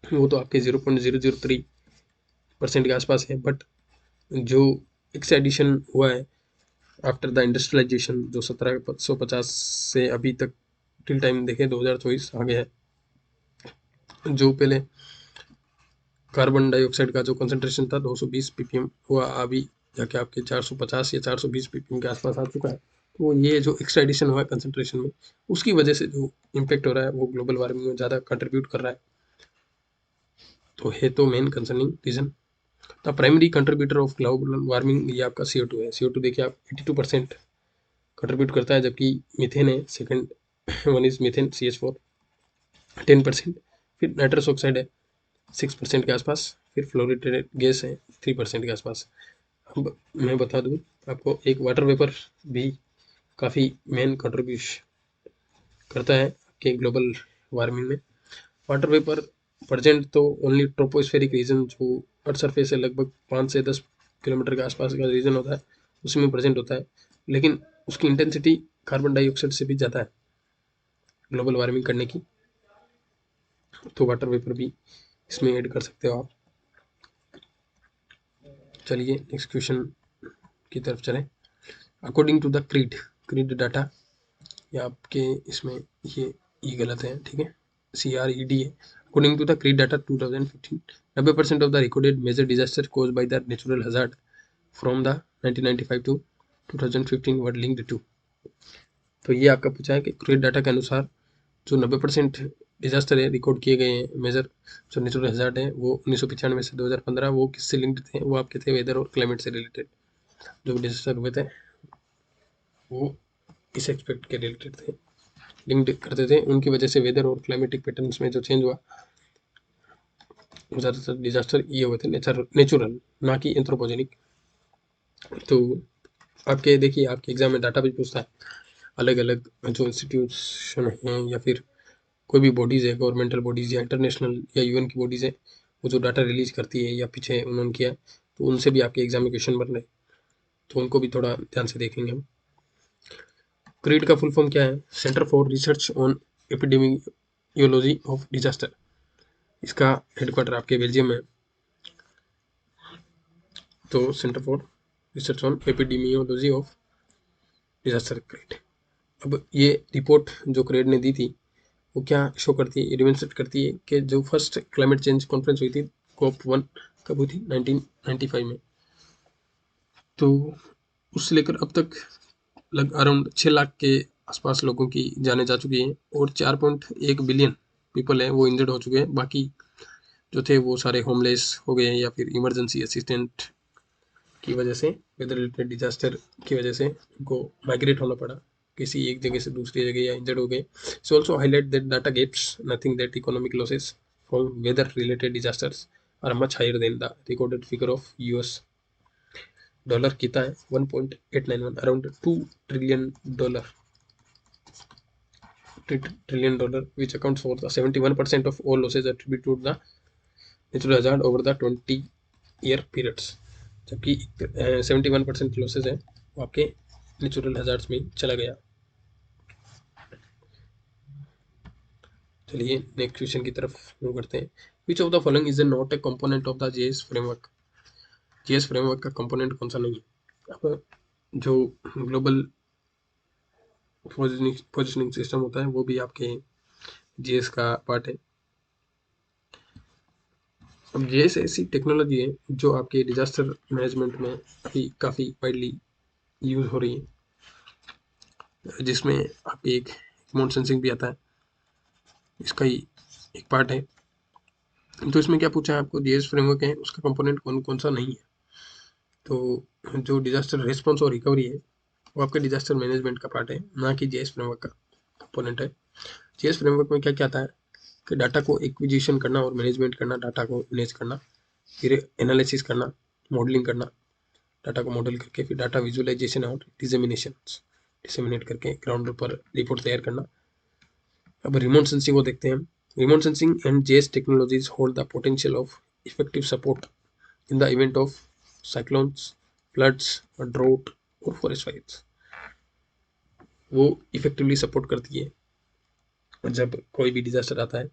वो तो आपके 0.003% के आसपास है, बट जो एक्स्ट्रा एडिशन हुआ है आफ्टर द इंडस्ट्रियलाइजेशन जो 1750 से अभी तक टिल टाइम देखें 2024 आ गया है, जो पहले कार्बन डाइऑक्साइड का जो कंसंट्रेशन था 220 ppm हुआ अभी जाके आपके 450 या 420 ppm के आसपास आ चुका है। तो ये जो एक्स्ट्रा एडिशन हुआ है कंसंट्रेशन में, उसकी वजह से जो इम्पैक्ट हो रहा है वो ग्लोबल वार्मिंग में ज़्यादा कंट्रीब्यूट कर रहा है, तो है तो main concerning reason. The primary contributor of global warming ये आपका CO2 है। CO2 देखिए आप 82% कंट्रीब्यूट करता है, जबकि मीथेन है second one is methane CH4 10%, फिर नाइट्रस ऑक्साइड है 6% के आसपास, फिर फ्लोरेटेड गैस है 3% के आसपास। अब मैं बता दूं आपको, एक वाटर वेपर भी काफ़ी मेन कंट्रीब्यूशन करता है कि ग्लोबल वार्मिंग में। वाटर वेपर प्रेजेंट तो ओनली ट्रोपोस्फेरिक रीजन जो अर्थ सरफेस से लगभग 5 से 10 किलोमीटर के आसपास का रीजन होता है, उसी में प्रेजेंट होता है, लेकिन उसकी इंटेंसिटी कार्बन डाइऑक्साइड से भी ज़्यादा है ग्लोबल वार्मिंग करने की। तो वाटर वेपर भी इसमें ऐड कर सकते हो आप। चलिए नेक्स्ट क्वेश्चन की तरफ चलें। According to the CRED data, या आपके इसमें ये गलत है, ठीक है, CRED है। According to the CRED data 2015, 90% of the recorded major disaster caused by the natural hazard from the 1995 to 2015 were linked to. तो ये आपका पूछा है कि क्रीड डाटा के अनुसार जो 90% डिजास्टर है रिकॉर्ड किए गए हैं मेजर जो नेचुरल हजार्ड है वो 1995 से 2015, वो किससे लिंक्ड थे? वो आपके थे वेदर और क्लाइमेट से रिलेटेड। जो डिजास्टर हुए थे वो इस एक्सपेक्ट के रिलेटेड थे, लिंक्ड करते थे। उनकी वजह से वेदर और क्लाइमेटिक पैटर्न्स में जो चेंज हुआ, ज़्यादातर डिजास्टर ये हुए थे नेचुरल, ना कि एंथ्रोपोजेनिक। तो आपके देखिए आपके एग्जाम में डाटा भी पूछता है, अलग अलग जो इंस्टीट्यूशन हैं या फिर कोई भी बॉडीज़ है, गवर्नमेंटल बॉडीज़ या इंटरनेशनल या UN की बॉडीज़ है, वो जो डाटा रिलीज करती है या पीछे उन्होंने किया है, तो उनसे भी आपके एग्जाम में क्वेश्चन बन रहे, तो उनको भी थोड़ा ध्यान से देखेंगे हम। क्रीड का फुल फॉर्म क्या है? Centre for research on epidemiology of disaster. इसका हेडक्वार्टर आपके बेल्जियम में। तो centre for research on epidemiology of disaster, CRED. अब ये रिपोर्ट जो क्रेड ने दी थी वो क्या शो करती है, डेमोन्स्ट्रेट करती है कि जो फर्स्ट क्लाइमेट चेंज कॉन्फ्रेंस हुई थी COP1 कब हुई थी? 1995 में। तो उससे लेकर अब तक लग अराउंड 6 लाख के आसपास लोगों की जानें जा चुकी हैं और 4.1 बिलियन पीपल हैं वो इंजर्ड हो चुके हैं। बाकी जो थे वो सारे होमलेस हो गए हैं या फिर इमरजेंसी असिस्टेंट की वजह से, वेदर रिलेटेड डिजास्टर की वजह से उनको माइग्रेट होना पड़ा किसी एक जगह से दूसरी जगह या इंजर्ड हो गए। So also highlight that data gaps nothing that economic losses from weather related disasters are much higher than the recorded figure of US dollar कितना है? 1.891, around $2 trillion, which accounts for the 71% of all losses attributed to the natural hazard over the 20-year periods। जबकि 71% लॉसेज है वो आपके नेचुरल हजार्ड्स में चला गया। चलिए नेक्स्ट क्वेश्चन की तरफ मूव करते हैं। Which of the following is not a component of the GIS framework? GIS framework का कंपोनेंट कौन सा नहीं है? अब जो ग्लोबल पोजिशनिंग सिस्टम होता है वो भी आपके GIS का पार्ट है। अब GIS ऐसी टेक्नोलॉजी है जो आपके डिजास्टर मैनेजमेंट में अभी काफ़ी वाइडली यूज हो रही है, जिसमें आपके एक रिमोट सेंसिंग भी आता है, इसका ही एक पार्ट है। तो इसमें क्या पूछा है आपको? GIS फ्रेमवर्क है, उसका कंपोनेंट कौन कौन सा नहीं है? तो जो डिजास्टर रिस्पॉन्स और रिकवरी है वो आपके डिजास्टर मैनेजमेंट का पार्ट है, ना कि GIS फ्रेमवर्क का कंपोनेंट है। GIS फ्रेमवर्क में क्या क्या आता है कि डाटा को एक्विजिशन करना और मैनेजमेंट करना, डाटा को मैनेज करना, फिर एनालिसिस करना, मॉडलिंग करना, डाटा को मॉडल करके फिर डाटा विजुअलाइजेशन और डिसेमिनेट करके ग्राउंड पर रिपोर्ट तैयार करना। अब रिमोट सेंसिंग को देखते हैं हम। Remote sensing and GIS technologies hold the potential of effective support in the event of cyclones, floods, draught और फॉरेस्ट फायर्स। वो इफेक्टिवली सपोर्ट करती है और जब कोई भी डिजास्टर आता है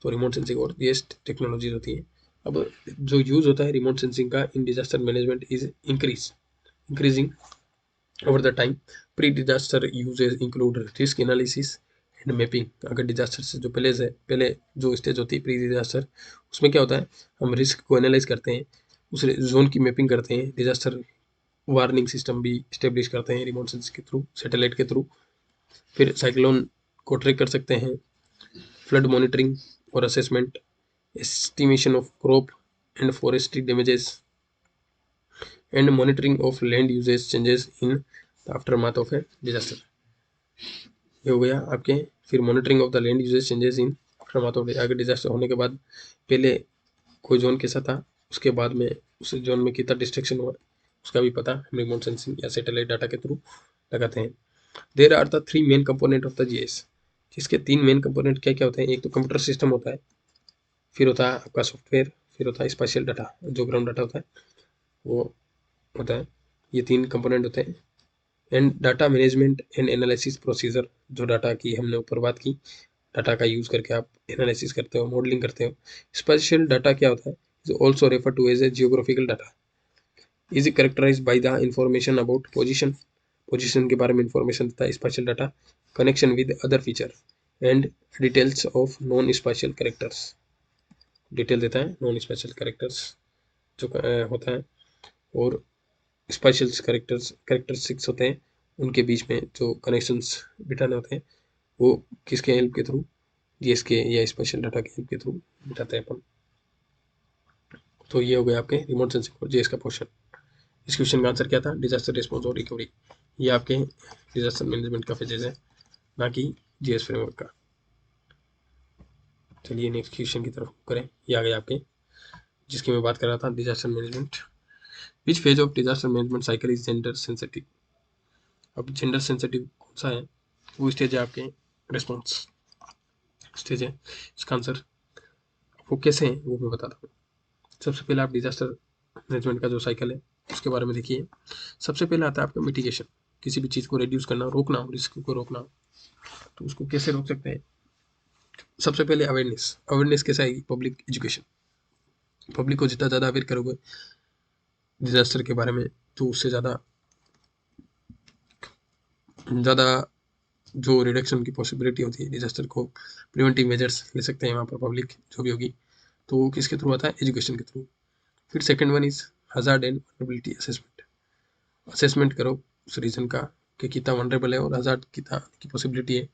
तो रिमोट सेंसिंग और GIS टेक्नोलॉजीज होती है। अब जो यूज होता है रिमोट सेंसिंग का in disaster management is increasing over the time। Pre disaster uses include risk analysis and mapping. अगर डिजास्टर से जो पहले जो स्टेज होती है प्री डिजास्टर, उसमें क्या होता है, हम रिस्क को एनालाइज करते हैं, उस जोन की मैपिंग करते हैं, डिजास्टर वार्निंग सिस्टम भी इस्टेब्लिश करते हैं रिमोट सेंस के थ्रू, सैटेलाइट के थ्रू। फिर साइक्लोन को ट्रैक कर सकते हैं, फ्लड मॉनिटरिंग और assessment, estimation of crop and forestry damages and monitoring of land uses changes in aftermath of a disaster. ये हो गया आपके। फिर monitoring of the land uses changes in aftermath of, अगर डिजास्टर होने के बाद पहले कोई जोन कैसा था, उसके बाद में उस जोन में कितना डिस्ट्रक्शन हुआ, उसका भी पता हम रिमोट सेंसिंग या सैटेलाइट डाटा के थ्रू लगाते हैं। There are the 3 main component of the GIS। जिसके 3 मेन कंपोनेंट क्या क्या होते हैं? एक तो कंप्यूटर सिस्टम होता है, फिर होता है आपका सॉफ्टवेयर, फिर होता है स्पेशल डाटा, जो ग्राउंड डाटा होता है वो होता है। ये 3 कंपोनेंट होते हैं। And data management and analysis procedure, जो डाटा की हमने ऊपर बात की, डाटा का यूज़ करके आप एनालिसिस करते हो, मॉडलिंग करते हो। स्पेशल डाटा क्या होता है, is also refer to as a geographical data, is characterise by the information about position के बारे में इंफॉर्मेशन देता है spatial data, connection with other feature and details of non spatial characters, detail देता है नॉन स्पेशल कैरेक्टर्स जो होता है, और स्पेशल कैरेक्टरिस्टिक्स होते हैं, उनके बीच में जो कनेक्शंस बिठाने होते हैं वो किसके हेल्प के थ्रू, जीएस के या स्पेशल डाटा के हेल्प के थ्रू बिठाते हैं अपन। तो ये हो गया आपके रिमोट सेंसिंग और जीएस का पोर्शन। इस क्वेश्चन का आंसर क्या था, डिजास्टर रिस्पॉन्स और रिकवरी। ये आपके डिजास्टर मैनेजमेंट का फेजेज है, ना कि जीएस फ्रेमवर्क का। चलिए नेक्स्ट क्वेश्चन की तरफ करें। ये आ गया आपके, जिसकी मैं बात कर रहा था, disaster management. Which phase of disaster management cycle is gender sensitive. अब जेंडर सेंसिटिव कौन सा है, वो स्टेज है आपके रिस्पॉन्स स्टेज है। इसका आंसर वो कैसे है वो मैं बताता हूँ। सबसे पहले आप डिजास्टर मैनेजमेंट का जो साइकिल है उसके बारे में देखिए। सबसे पहले आता है आपका मिटिगेशन, किसी भी चीज़ को रिड्यूस करना, रोकना हो, रिस्क को रोकना हो, तो उसको कैसे रोक सकते हैं। सबसे पहले अवेयरनेस, अवेयरनेस कैसे आएगी, पब्लिक एजुकेशन। पब्लिक को जितना ज़्यादा अवेयर करोगे डिजास्टर के बारे में, तो उससे ज़्यादा जो रिडक्शन की पॉसिबिलिटी होती है, डिजास्टर को प्रिवेंटिव मेजर्स ले सकते हैं वहाँ पर पब्लिक जो भी होगी। तो वो किसके थ्रू आता है, एजुकेशन के थ्रू। फिर second one is hazard and vulnerability assessment, assessment करो उस रीजन का कि कितना वनरेबल है और हजार्ड कितना की पॉसिबिलिटी है।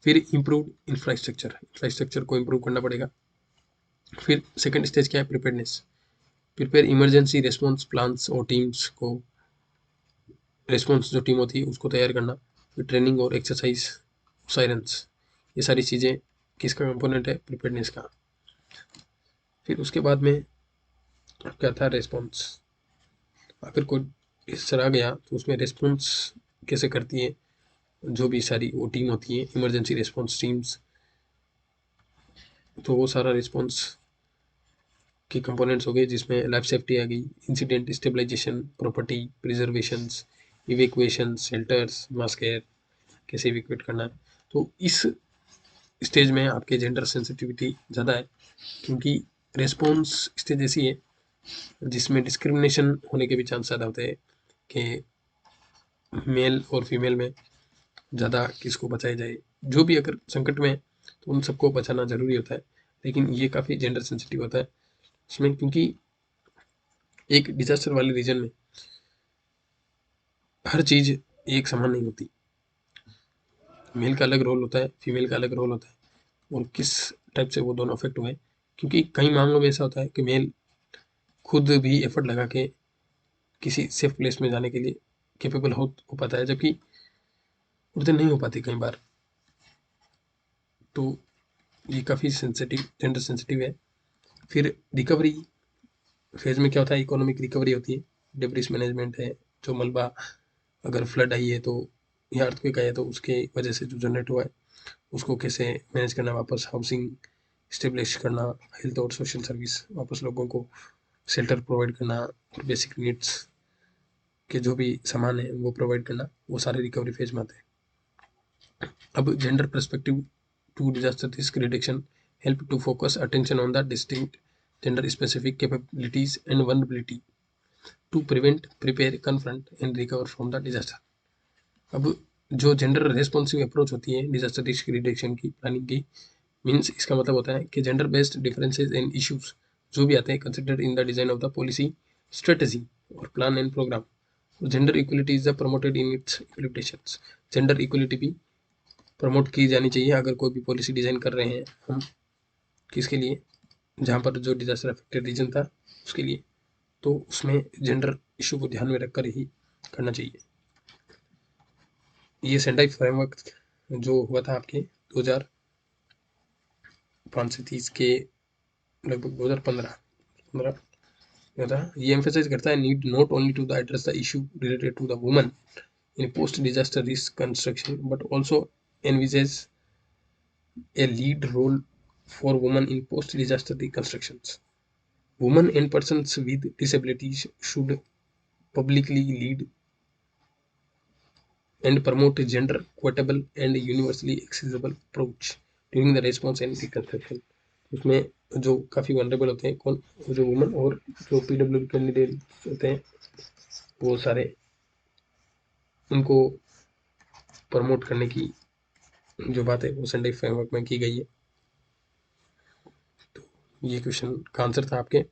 फिर इम्प्रूव इंफ्रास्ट्रक्चर, इंफ्रास्ट्रक्चर को इम्प्रूव करना पड़ेगा। फिर सेकंड स्टेज क्या है, preparedness, prepare emergency response plans और टीम्स को, रिस्पॉन्स जो टीम होती है उसको तैयार करना। फिर ट्रेनिंग और एक्सरसाइज, साइरेंस, ये सारी चीज़ें किसका कंपोनेंट है, प्रिपेयरनेस का। फिर उसके बाद में क्या था, रिस्पॉन्स। अगर कोई डिजास्टर आ गया तो उसमें रिस्पॉन्स कैसे करती है जो भी सारी वो टीम होती है, इमरजेंसी रिस्पॉन्स टीम्स, तो वो सारा रिस्पॉन्स के कंपोनेंट्स हो गए, जिसमें लाइफ सेफ्टी आ गई, इंसिडेंट स्टेबलाइजेशन, प्रॉपर्टी प्रिजर्वेशंस, इवेक्वेशन, शेल्टर्स, मास केयर, कैसे इवेक्वेट करना है। तो इस स्टेज में आपके जेंडर सेंसिटिविटी ज़्यादा है, क्योंकि रिस्पॉन्स स्टेज ऐसी है जिसमें डिस्क्रिमिनेशन होने के भी चांस ज़्यादा होते हैं कि मेल और फीमेल में ज़्यादा किसको बचाया जाए। जो भी अगर संकट में है तो उन सबको बचाना ज़रूरी होता है, लेकिन ये काफ़ी जेंडर सेंसिटिव होता है इसमें, क्योंकि एक डिजास्टर वाले रीजन में हर चीज़ एक समान नहीं होती। मेल का अलग रोल होता है, फीमेल का अलग रोल होता है, और किस टाइप से वो दोनों अफेक्ट हुए। क्योंकि कई मामलों में ऐसा होता है कि मेल खुद भी एफर्ट लगा के किसी सेफ प्लेस में जाने के लिए कैपेबल हो पाता है, जबकि औरतें नहीं हो पाती कई बार। तो ये काफ़ी सेंसिटिव, जेंडर सेंसिटिव है। फिर रिकवरी फेज में क्या होता है, इकोनॉमिक रिकवरी होती है, डेब्रिस मैनेजमेंट है, जो मलबा अगर फ्लड आई है तो या अर्थक्वेक आई है तो उसके वजह से जो जनरेट हुआ है उसको कैसे मैनेज करना, वापस हाउसिंग स्टेब्लिश करना, हेल्थ और सोशल सर्विस, वापस लोगों को शेल्टर प्रोवाइड करना, और बेसिक नीड्स के जो भी सामान है वो प्रोवाइड करना, वो सारे रिकवरी फेज में आते हैं। अब gender perspective to disaster risk reduction help to focus attention on the distinct gender specific capabilities and vulnerability to prevent, prepare, confront and recover from the disaster. अब जो जेंडर रेस्पॉन्सिव अप्रोच होती है डिजास्टर रिस्क रिडक्शन की प्लानिंग की, मीन्स इसका मतलब होता है कि gender based differences and issues जो भी आते हैं consider in the design of the policy, strategy और plan and programme. Gender equality is promoted in its implementations, gender equality भी प्रमोट की जानी चाहिए अगर कोई भी पॉलिसी डिजाइन कर रहे हैं हम, किसके लिए, जहाँ पर जो डिजास्टर अफेक्टेड रीजन था उसके लिए, तो उसमें जेंडर इशू को ध्यान में रखकर ही करना चाहिए। ये सेंडाई फ्रेमवर्क जो हुआ था आपके 2005 से 2030 के लगभग 2015 ये एम्फेसाइज करता है need not only to the address the issue related to the woman in post disaster risk construction but also envisages a lead role for women in post disaster reconstructions. Women and persons with disabilities should publicly lead and promote gender equitable and universally accessible approach during the response and reconstruction। उसमें जो काफ़ी वनरेबल होते हैं कौन, जो वुमन और जो PW कैंडिडेट होते हैं वो सारे, उनको प्रमोट करने की जो बात है वो संडे फ्रेमवर्क में की गई है। तो ये क्वेश्चन का आंसर था आपके।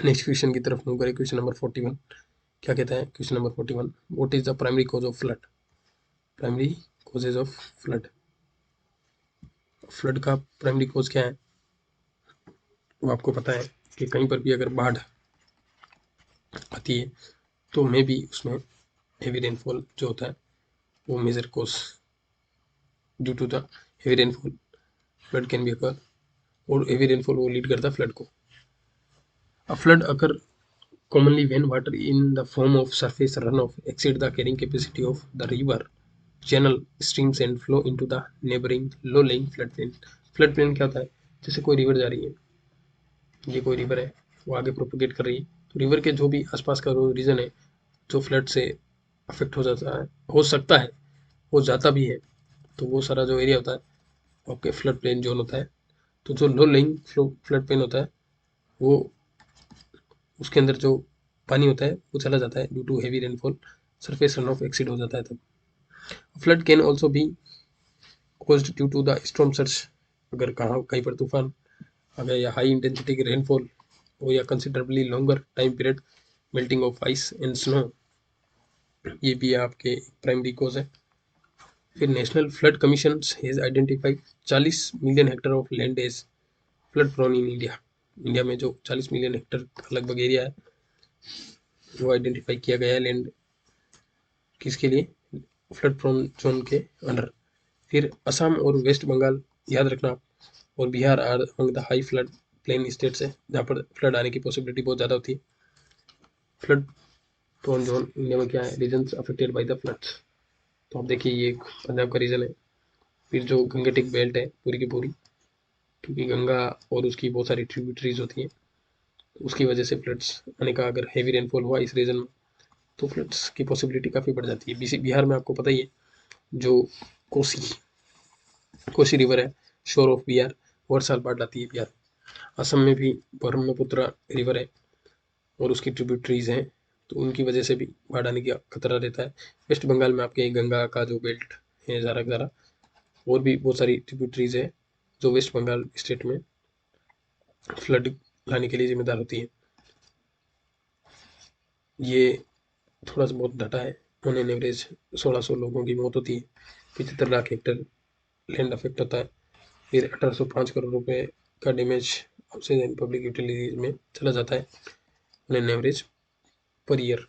नेक्स्ट क्वेश्चन की तरफ मूव करें। क्वेश्चन नंबर 41 क्या कहता है? Question number 41, what is the primary cause of flood? Primary causes of flood, flood का प्राइमरी कॉज क्या है वो आपको पता है कि कहीं पर भी अगर बाढ़ आती है तो मे भी उसमें हेवी रेनफॉल जो होता है वो major cause, due to the heavy rainfall flood can be occur, और हेवी रेनफॉल वो लीड करता है फ्लड को। A flood occur commonly when water in the form of surface runoff exceed the carrying capacity of the river channel streams and flow into the neighboring low-lying floodplain। floodplain क्या होता है? जैसे कोई रिवर जा रही है, ये कोई रिवर है, वो आगे प्रोपोगेट कर रही है, तो रिवर के जो भी आसपास का रीजन है जो फ्लड से अफेक्ट हो जाता है, हो सकता है, वो जाता भी है, तो वो सारा जो एरिया होता है आपके फ्लड प्लेन जोन होता है। तो जो लो लेइंग फ्लड प्लेन होता है वो, उसके अंदर जो पानी होता है वो चला जाता है due to heavy rainfall, surface run off exceed हो जाता है तब। Flood can also be caused due to the storm surge, अगर कहीं पर तूफान आ गया या हाई इंटेंसिटी की रेनफॉल हो या considerably longer time period melting of ice and snow, ये भी आपके प्राइमरी कॉज है। फिर national flood commission has identified 40 million hectare of land as flood prone in India. India में जो 40 मिलियन हेक्टर का लगभग एरिया है वो आइडेंटिफाई किया गया है लैंड, किसके लिए? फ्लड प्रोन जोन के अंडर। फिर असम और वेस्ट बंगाल याद रखना, और Bihar are among the high flood plain states है जहाँ पर फ्लड आने की पॉसिबिलिटी बहुत ज़्यादा होती है। फ्लड प्रोन जोन इंडिया में क्या है? Regions affected by the floods. तो आप देखिए ये पंजाब का रीजन है। फिर जो गंगेटिक बेल्ट है पूरी की पूरी, क्योंकि गंगा और उसकी बहुत सारी ट्रिब्यूटरीज होती हैं, उसकी वजह से फ्लड्स आने का, अगर हेवी रेनफॉल हुआ इस रीजन में तो फ्लड्स की पॉसिबिलिटी काफ़ी बढ़ जाती है। बिहार में आपको पता ही है जो कोसी रिवर है, शोर ऑफ बिहार, हर साल बाढ़ लाती है बिहार। असम में भी ब्रह्मपुत्र रिवर है और उसकी ट्रिब्यूटरीज हैं, तो उनकी वजह से भी बाढ़ आने का खतरा रहता है। वेस्ट बंगाल में आपके गंगा का जो बेल्ट है ज़ारा ज़ारा, और भी बहुत सारी ट्रिब्यूटरीज है जो वेस्ट बंगाल स्टेट में फ्लड लाने के लिए जिम्मेदार होती है। ये थोड़ा सा बहुत डाटा है। ऑन एन एवरेज 1600 लोगों की मौत होती है, 75 लाख हेक्टर लैंड अफेक्ट होता है। फिर 1805 करोड़ रुपए का damage houses and public utilities में चला जाता है on an average per year.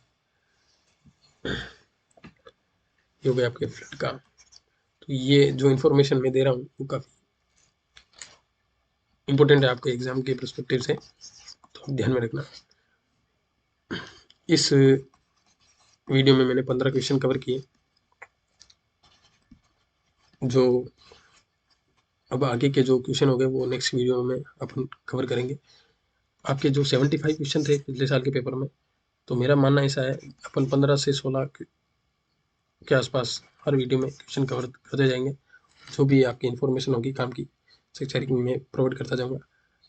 ये हो गया आपके फ्लड का। तो ये जो इन्फॉर्मेशन मैं दे रहा हूँ वो काफ़ी इंपॉर्टेंट है आपके एग्जाम के परस्पेक्टिव से, तो आप ध्यान में रखना। इस वीडियो में मैंने 15 क्वेश्चन कवर किए, जो अब आगे के जो क्वेश्चन हो गए वो नेक्स्ट वीडियो में अपन कवर करेंगे। आपके जो 75 क्वेश्चन थे पिछले साल के पेपर में, तो मेरा मानना ऐसा है अपन 15 से 16 के आसपास हर वीडियो में क्वेश्चन कवर करते जाएंगे। जो भी आपकी इन्फॉर्मेशन होगी काम की शिक्षा में प्रोवाइड करता जाऊँगा।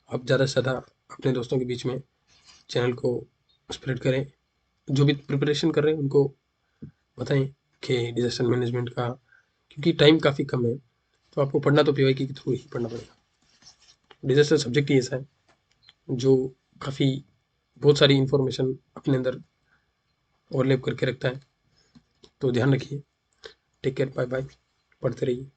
आप ज़्यादा से ज़्यादा अपने दोस्तों के बीच में चैनल को स्प्रेड करें, जो भी प्रिपरेशन कर रहे हैं उनको बताएं कि डिजास्टर मैनेजमेंट का, क्योंकि टाइम काफ़ी कम है, तो आपको पढ़ना तो पीवाईक्यू के थ्रू ही पढ़ना पड़ेगा। डिजास्टर सब्जेक्ट ही ऐसा है जो काफ़ी बहुत सारी इन्फॉर्मेशन अपने अंदर ओवरलैप करके रखता है। तो ध्यान रखिए। टेक केयर, बाय बाय, पढ़ते रहिए।